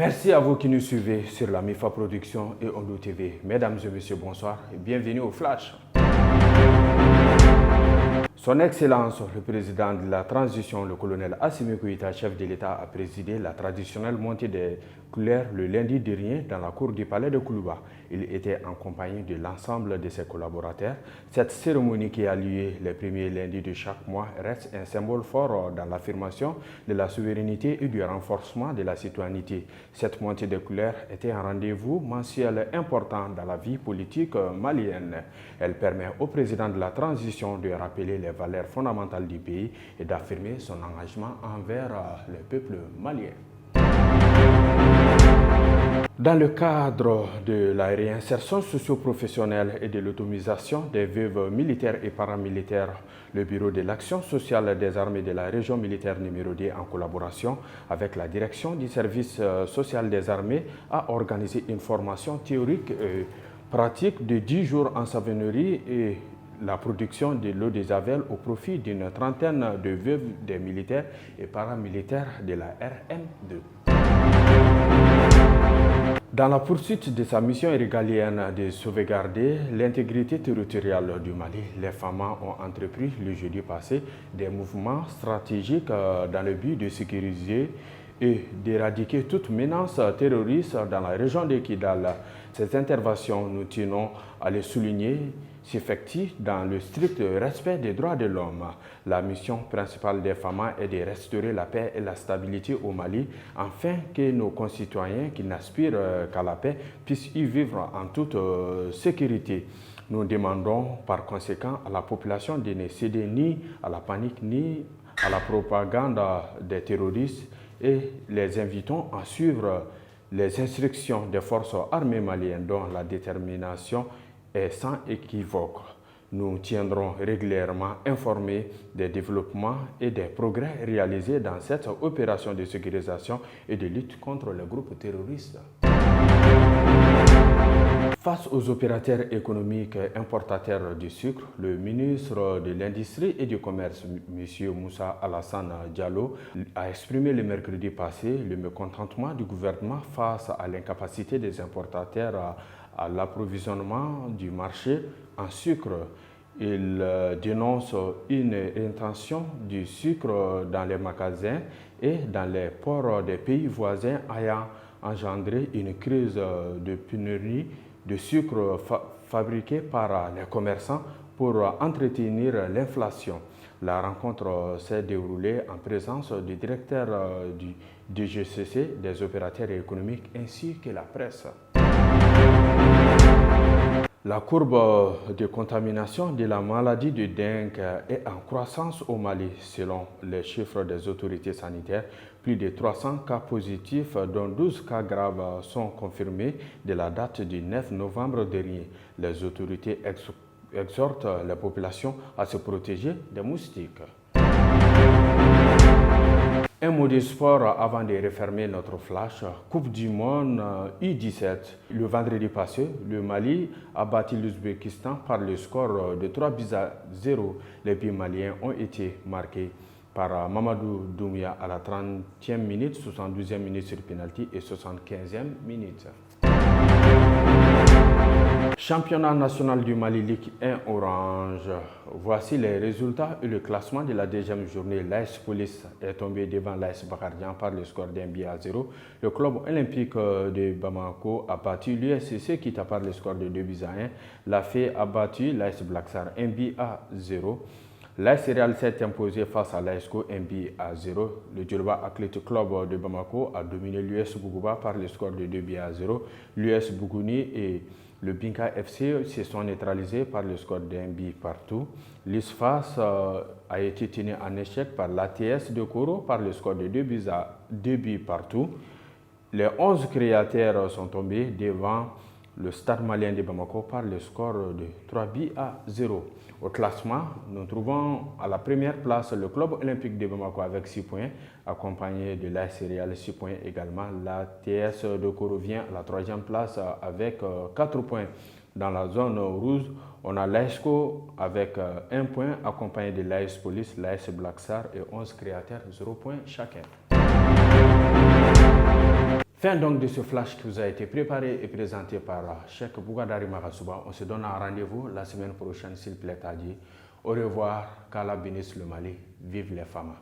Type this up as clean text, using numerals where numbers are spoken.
Merci à vous qui nous suivez sur la MIFA Production et Ondo TV. Mesdames et messieurs, bonsoir et bienvenue au Flash. Son Excellence, le président de la transition, le colonel Assimi Goïta, chef de l'État, a présidé la traditionnelle montée des couleurs le lundi dernier dans la cour du palais de Koulouba. Il était en compagnie de l'ensemble de ses collaborateurs. Cette cérémonie qui a lieu les premiers lundis de chaque mois reste un symbole fort dans l'affirmation de la souveraineté et du renforcement de la citoyenneté. Cette montée des couleurs était un rendez-vous mensuel important dans la vie politique malienne. Elle permet au président de la transition de rappeler les valeurs fondamentales du pays et d'affirmer son engagement envers le peuple malien. Dans le cadre de la réinsertion socio-professionnelle et de l'autonomisation des veuves militaires et paramilitaires, le Bureau de l'action sociale des armées de la région militaire numéro 2, en collaboration avec la direction du service social des armées, a organisé une formation théorique et pratique de 10 jours en savonnerie et la production de l'eau de Javel au profit d'une trentaine de veuves des militaires et paramilitaires de la RM2. Dans la poursuite de sa mission régalienne de sauvegarder l'intégrité territoriale du Mali, les FAMA ont entrepris le jeudi passé des mouvements stratégiques dans le but de sécuriser et d'éradiquer toute menace terroriste dans la région de Kidal. Ces interventions, nous tenons à les souligner, s'effectuent dans le strict respect des droits de l'homme. La mission principale des FAMA est de restaurer la paix et la stabilité au Mali, afin que nos concitoyens qui n'aspirent qu'à la paix puissent y vivre en toute sécurité. Nous demandons par conséquent à la population de ne céder ni à la panique ni à la propagande des terroristes et les invitons à suivre les instructions des forces armées maliennes dont la détermination est sans équivoque. Nous tiendrons régulièrement informés des développements et des progrès réalisés dans cette opération de sécurisation et de lutte contre les groupes terroristes. Face aux opérateurs économiques importateurs du sucre, le ministre de l'Industrie et du Commerce, M. Moussa Alassane Diallo, a exprimé le mercredi passé le mécontentement du gouvernement face à l'incapacité des importateurs à l'approvisionnement du marché en sucre. Il dénonce une intention du sucre dans les magasins et dans les ports des pays voisins ayant engendré une crise de pénurie de sucre fabriqué par les commerçants pour entretenir l'inflation. La rencontre s'est déroulée en présence du directeur du DGCC, des opérateurs économiques ainsi que la presse. La courbe de contamination de la maladie de dengue est en croissance au Mali. Selon les chiffres des autorités sanitaires, plus de 300 cas positifs, dont 12 cas graves, sont confirmés de la date du 9 novembre dernier. Les autorités exhortent la population à se protéger des moustiques. Un mot de sport avant de refermer notre flash. Coupe du monde U17. Le vendredi passé, le Mali a battu l'Ouzbékistan par le score de 3-0. Les buts maliens ont été marqués par Mamadou Doumbia à la 30e minute, 72e minute sur penalty et 75e minute. Championnat national du Mali Ligue 1 Orange. Voici les résultats et le classement de la deuxième journée. L'AS Police est tombé devant l'AS Bakardian par le score d'1-0. Le club olympique de Bamako a battu l'USCC qui par le score de 2-1. La FE a battu l'AS Blacksar 1-0. L'AS Real s'est imposé face à l'ASCO 1-0. Le Djolba Athletic Club de Bamako a dominé l'US Bougouba par le score de 2-0. L'US Bougouni et le Binka FC se sont neutralisés par le score d'1 partout. L'ISFAS a été tenu en échec par l'ATS de Koro par le score de 2 partout. Les 11 créateurs sont tombés devant le Stade malien de Bamako par le score de 3-0. Au classement, nous trouvons à la première place le club olympique de Bamako avec 6 points, accompagné de l'AS Real 6 points également. L'ATS de Koro vient à la troisième place avec 4 points. Dans la zone rouge, on a l'ASCO avec 1 point, accompagné de l'AS Police, l'AS Blacksar et 11 créateurs, 0 points chacun. Fin donc de ce flash qui vous a été préparé et présenté par Cheikh Bougadari Makasouba. On se donne un rendez-vous la semaine prochaine s'il plaît à Dieu. Au revoir, qu'Allah bénisse le Mali, vive les femmes.